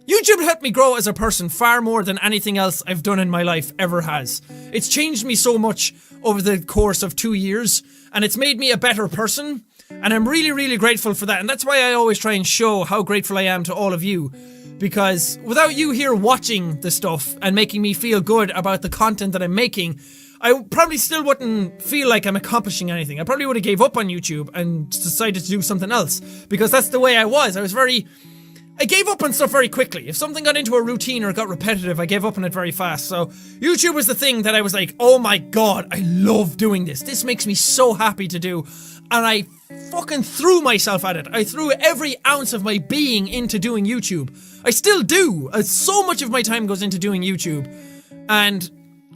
YouTube helped me grow as a person far more than anything else I've done in my life ever has. It's changed me so much over the course of 2 years, and it's made me a better person, and I'm really, really grateful for that. And that's why I always try and show how grateful I am to all of you, because without you here watching the stuff and making me feel good about the content that I'm making, I probably still wouldn't feel like I'm accomplishing anything. I probably would have gave up on YouTube and decided to do something else, because that's the way I was. I gave up on stuff very quickly. If something got into a routine or got repetitive, I gave up on it very fast. So YouTube was the thing that I was like, oh my god, I love doing this. This makes me so happy to do. And I fucking threw myself at it. I threw every ounce of my being into doing YouTube. I still do. So much of my time goes into doing YouTube. And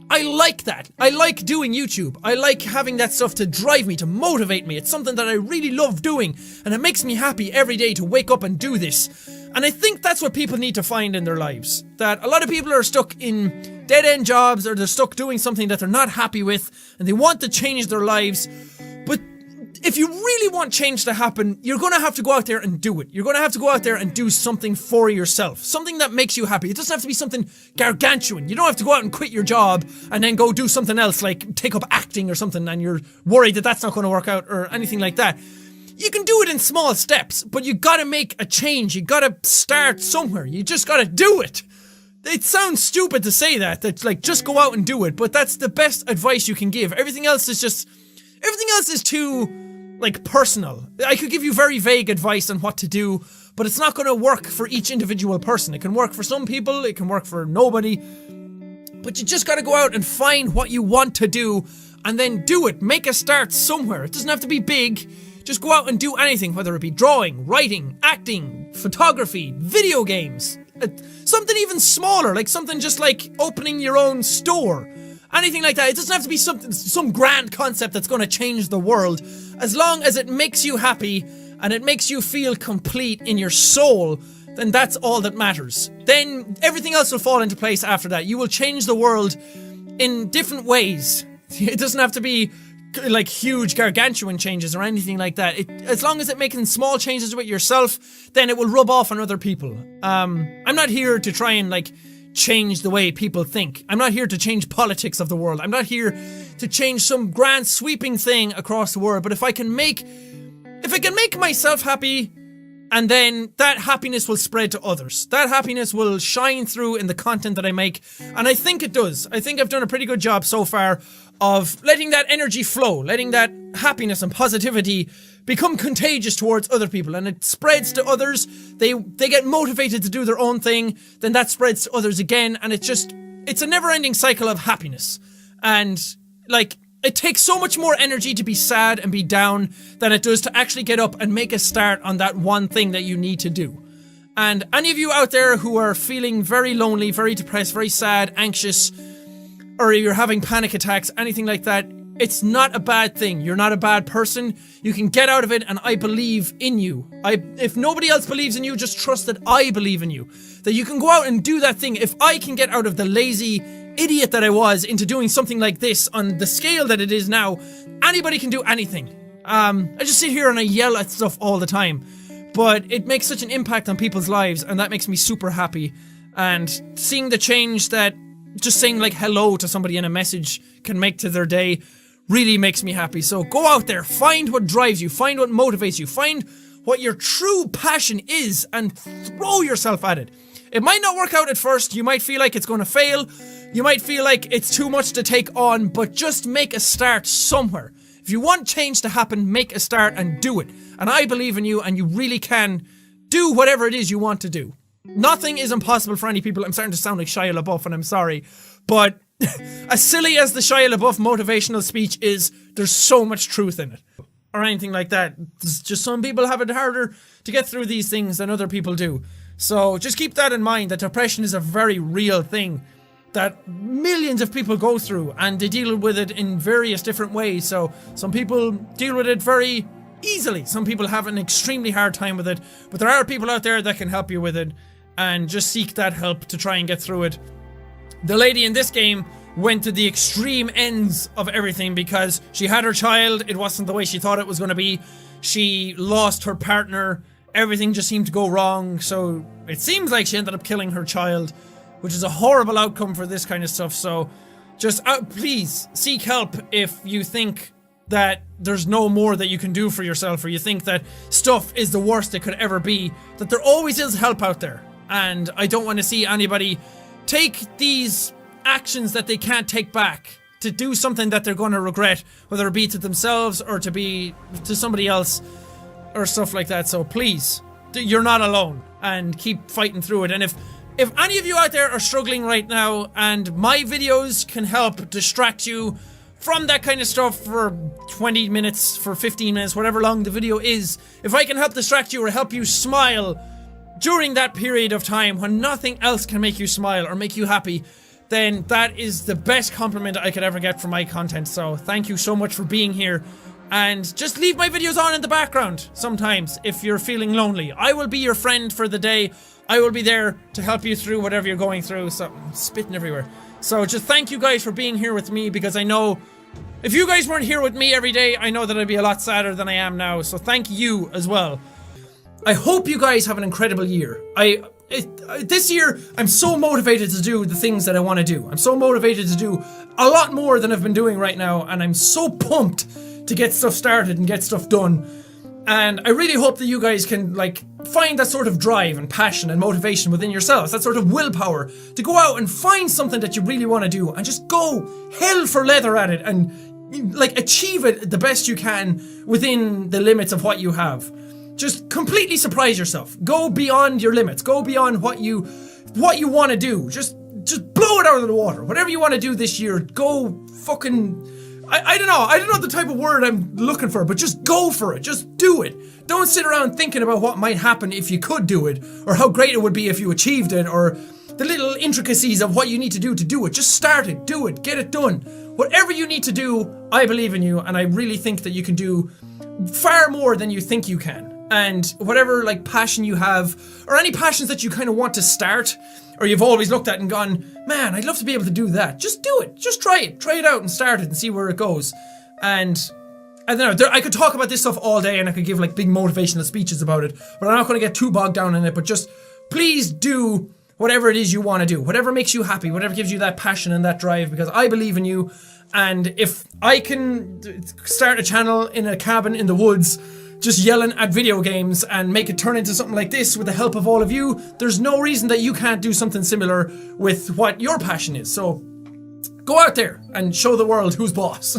I like that. I like doing YouTube. I like having that stuff to drive me, to motivate me. It's something that I really love doing, and it makes me happy every day to wake up and do this. And I think that's what people need to find in their lives. That a lot of people are stuck in dead-end jobs, or they're stuck doing something that they're not happy with, and they want to change their lives. But if you really want change to happen, you're going to have to go out there and do it. You're going to have to go out there and do something for yourself. Something that makes you happy. It doesn't have to be something gargantuan. You don't have to go out and quit your job and then go do something else, like take up acting or something, and you're worried that that's not going to work out or anything like that. You can do it in small steps, but you gotta make a change. You gotta start somewhere. You just gotta do it. It sounds stupid to say that like, just go out and do it, but that's the best advice you can give. Everything else is too, like, personal. I could give you very vague advice on what to do, but it's not gonna work for each individual person. It can work for some people, it can work for nobody, but you just gotta go out and find what you want to do, and then do it. Make a start somewhere. It doesn't have to be big. Just go out and do anything, whether it be drawing, writing, acting, photography, video games, something even smaller, like something just like opening your own store, anything like that. It doesn't have to be some grand concept that's going to change the world. As long as it makes you happy and it makes you feel complete in your soul, then that's all that matters. Then everything else will fall into place after that. You will change the world in different ways. It doesn't have to be like huge gargantuan changes or anything like that. As long as it's making small changes with yourself, then it will rub off on other people. I'm not here to try and like change the way people think. I'm not here to change politics of the world. I'm not here to change some grand sweeping thing across the world. But if I can make myself happy, and then that happiness will spread to others. That happiness will shine through in the content that I make. And I think it does. I think I've done a pretty good job so far of letting that energy flow, letting that happiness and positivity become contagious towards other people, and it spreads to others. They get motivated to do their own thing, then that spreads to others again, and it's a never-ending cycle of happiness. And like, it takes so much more energy to be sad and be down than it does to actually get up and make a start on that one thing that you need to do. And any of you out there who are feeling very lonely, very depressed, very sad, anxious, or you're having panic attacks, anything like that, it's not a bad thing. You're not a bad person. You can get out of it, and I believe in you. If nobody else believes in you, just trust that I believe in you. That you can go out and do that thing. If I can get out of the lazy idiot that I was into doing something like this on the scale that it is now, anybody can do anything. I just sit here and I yell at stuff all the time, but it makes such an impact on people's lives, and that makes me super happy. And seeing the change that just saying like hello to somebody in a message can make to their day really makes me happy. So go out there, find what drives you, find what motivates you, find what your true passion is, and throw yourself at it. It might not work out at first. You might feel like it's going to fail. You might feel like it's too much to take on, but just make a start somewhere. If you want change to happen, make a start and do it. And I believe in you, and you really can do whatever it is you want to do. Nothing is impossible for any people. I'm starting to sound like Shia LaBeouf, and I'm sorry. But as silly as the Shia LaBeouf motivational speech is, there's so much truth in it. Or anything like that. It's just some people have it harder to get through these things than other people do. So just keep that in mind, that depression is a very real thing that millions of people go through, and they deal with it in various different ways. So some people deal with it very easily. Some people have an extremely hard time with it, but there are people out there that can help you with it, and just seek that help to try and get through it. The lady in this game went to the extreme ends of everything because she had her child. It wasn't the way she thought it was going to be. She lost her partner. Everything just seemed to go wrong. So it seems like she ended up killing her child, which is a horrible outcome for this kind of stuff. So just please seek help if you think that there's no more that you can do for yourself, or you think that stuff is the worst it could ever be, that there always is help out there. And I don't want to see anybody take these actions that they can't take back to do something that they're going to regret, whether it be to themselves or to be to somebody else or stuff like that. So please, you're not alone, and keep fighting through it. And if any of you out there are struggling right now and my videos can help distract you from that kind of stuff for 20 minutes, for 15 minutes, whatever long the video is, if I can help distract you or help you smile during that period of time when nothing else can make you smile or make you happy, then that is the best compliment I could ever get from my content. So thank you so much for being here, and just leave my videos on in the background sometimes if you're feeling lonely. I will be your friend for the day. I will be there to help you through whatever you're going through. So I'm spitting everywhere. So just thank you guys for being here with me, because I know if you guys weren't here with me every day, I know that I'd be a lot sadder than I am now. So thank you as well. I hope you guys have an incredible year. This year, I'm so motivated to do the things that I want to do. I'm so motivated to do a lot more than I've been doing right now, and I'm so pumped to get stuff started and get stuff done. And I really hope that you guys can find that sort of drive and passion and motivation within yourselves, that sort of willpower to go out and find something that you really want to do and just go hell for leather at it and achieve it the best you can within the limits of what you have. Just completely surprise yourself. Go beyond your limits. Go beyond what you want to do. Just blow it out of the water. Whatever you want to do this year, go fucking... I don't know. I don't know the type of word I'm looking for, but just go for it. Just do it. Don't sit around thinking about what might happen if you could do it, or how great it would be if you achieved it, or the little intricacies of what you need to do it. Just start it. Do it. Get it done. Whatever you need to do, I believe in you, and I really think that you can do far more than you think you can. And whatever passion you have, or any passions that you kind of want to start, or you've always looked at and gone, man, I'd love to be able to do that. Just do it. Just try it out and start it and see where it goes. And I don't know, I could talk about this stuff all day, and I could give big motivational speeches about it, but I'm not going to get too bogged down in it. But just please do whatever it is you want to do, whatever makes you happy, whatever gives you that passion and that drive, because I believe in you. And if I can start a channel in a cabin in the woods just yelling at video games and make it turn into something like this with the help of all of you, there's no reason that you can't do something similar with what your passion is. So go out there and show the world who's boss.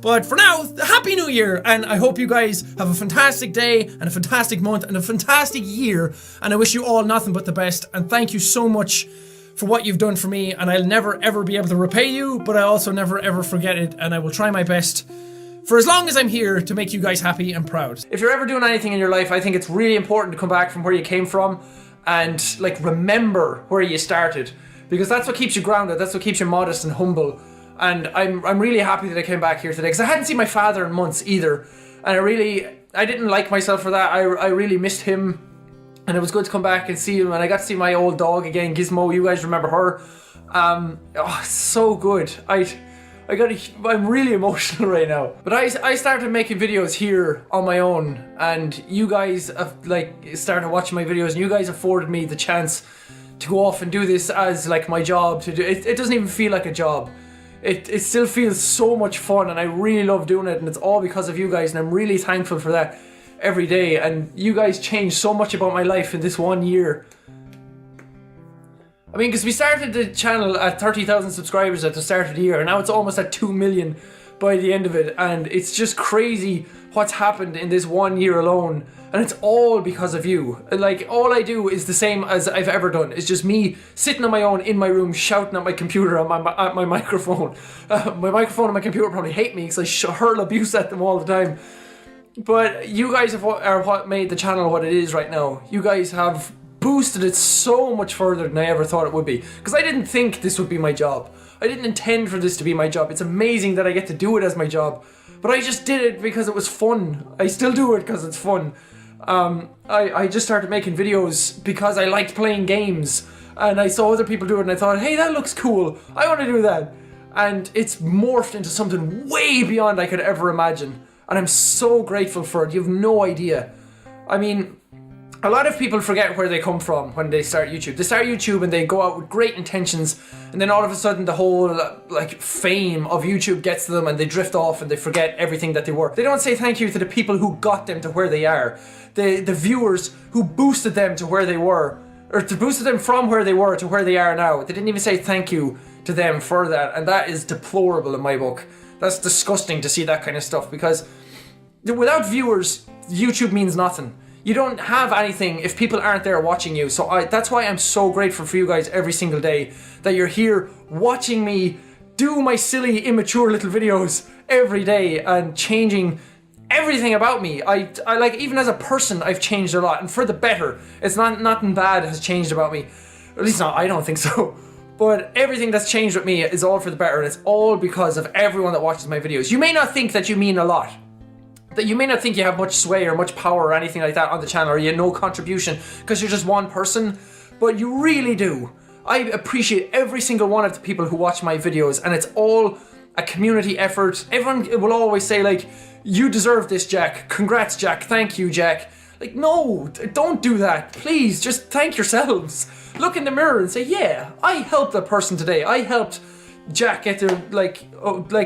But for now, Happy New Year, and I hope you guys have a fantastic day and a fantastic month and a fantastic year, and I wish you all nothing but the best. And thank you so much for what you've done for me, and I'll never ever be able to repay you, but I also never ever forget it, and I will try my best for as long as I'm here to make you guys happy and proud. If you're ever doing anything in your life, I think it's really important to come back from where you came from and remember where you started, because that's what keeps you grounded, that's what keeps you modest and humble. And I'm really happy that I came back here today, because I hadn't seen my father in months either, and I didn't like myself for that. I really missed him, and it was good to come back and see him, and I got to see my old dog again, Gizmo. You guys remember her? It's so good. I'm really emotional right now. But I started making videos here on my own, and you guys have started watching my videos, and you guys afforded me the chance to go off and do this as my job. To do it doesn't even feel like a job. It still feels so much fun, and I really love doing it, and it's all because of you guys, and I'm really thankful for that every day. And you guys changed so much about my life in this 1 year. I mean, because we started the channel at 30,000 subscribers at the start of the year, and now it's almost at 2 million by the end of it, and it's just crazy what's happened in this 1 year alone, and it's all because of you. All I do is the same as I've ever done. It's just me sitting on my own in my room shouting at my computer at my microphone. My microphone and my computer probably hate me because I hurl abuse at them all the time. But you guys are what made the channel what it is right now. You guys have boosted it so much further than I ever thought it would be, because I didn't think this would be my job. I didn't intend for this to be my job. It's amazing that I get to do it as my job, but I just did it because it was fun. I still do it because it's fun. I just started making videos because I liked playing games, and I saw other people do it, and I thought, hey, that looks cool, I want to do that. And it's morphed into something way beyond I could ever imagine, and I'm so grateful for it. You have no idea. I mean, A lot of people forget where they come from when they start YouTube. They start YouTube and they go out with great intentions, and then all of a sudden the whole like fame of YouTube gets to them and they drift off and they forget everything that they were. They don't say thank you to the people who got them to where they are. The viewers who boosted them to where they were, or to boosted them from where they were to where they are now. They didn't even say thank you to them for that, and that is deplorable in my book. That's disgusting to see that kind of stuff, because without viewers, YouTube means nothing. You don't have anything if people aren't there watching you. So that's why I'm so grateful for you guys every single day, that you're here watching me do my silly, immature little videos every day and changing everything about me. I like, even as a person, I've changed a lot, and for the better. It's nothing bad has changed about me. At least not, I don't think so. But everything that's changed with me is all for the better, and it's all because of everyone that watches my videos. You may not think that you mean a lot, that you may not think you have much sway or much power or anything like that on the channel, or you have no contribution because you're just one person, but you really do. I appreciate every single one of the people who watch my videos, and it's all a community effort. Everyone will always say like, you deserve this, Jack. Congrats, Jack. Thank you, Jack. Like, no, don't do that. Please, just thank yourselves. Look in the mirror and say, yeah, I helped that person today. I helped Jack get to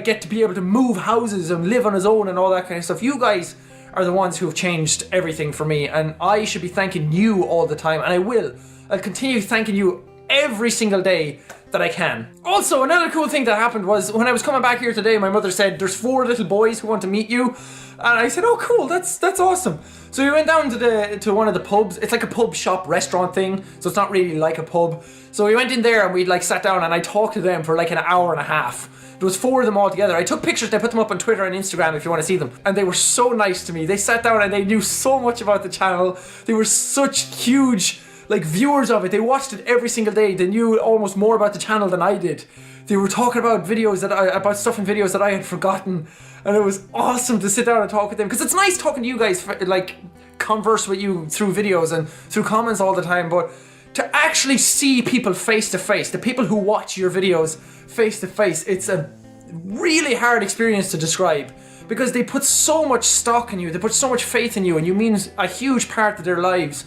get to be able to move houses and live on his own and all that kind of stuff. You guys are the ones who have changed everything for me, and I should be thanking you all the time, and I will. I'll continue thanking you every single day that I can. Also, another cool thing that happened was when I was coming back here today, my mother said, there's 4 little boys who want to meet you. And I said, oh cool, that's awesome. So we went down to one of the pubs. It's like a pub shop restaurant thing, so it's not really like a pub. So we went in there and we like sat down and I talked to them for like an hour and a half. There was 4 of them all together. I took pictures, I put them up on Twitter and Instagram if you want to see them. And they were so nice to me. They sat down and they knew so much about the channel. They were such huge like viewers of it. They watched it every single day. They knew almost more about the channel than I did. They were talking about about stuff in videos that I had forgotten, and it was awesome to sit down and talk with them, because it's nice talking to you guys, like converse with you through videos and through comments all the time, but to actually see people face to face, the people who watch your videos face to face, it's a really hard experience to describe, because they put so much stock in you, they put so much faith in you, and you mean a huge part of their lives.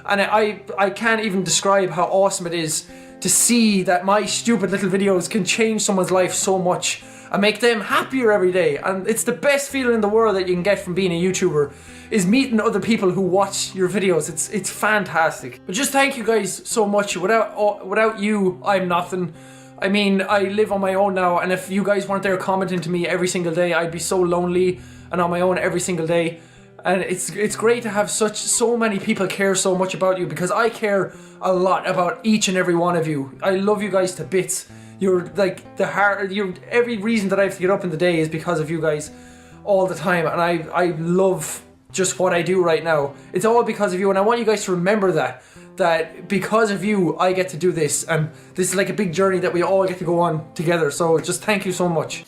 And I can't even describe how awesome it is to see that my stupid little videos can change someone's life so much and make them happier every day. And it's the best feeling in the world that you can get from being a YouTuber, is meeting other people who watch your videos. It's fantastic. But just thank you guys so much. Without you, I'm nothing. I mean, I live on my own now, and if you guys weren't there commenting to me every single day, I'd be so lonely and on my own every single day. And it's great to have so many people care so much about you, because I care a lot about each and every one of you. I love you guys to bits. You're like every reason that I have to get up in the day is because of you guys all the time, and I love just what I do right now. It's all because of you, and I want you guys to remember that because of you I get to do this, and this is like a big journey that we all get to go on together. So just thank you so much.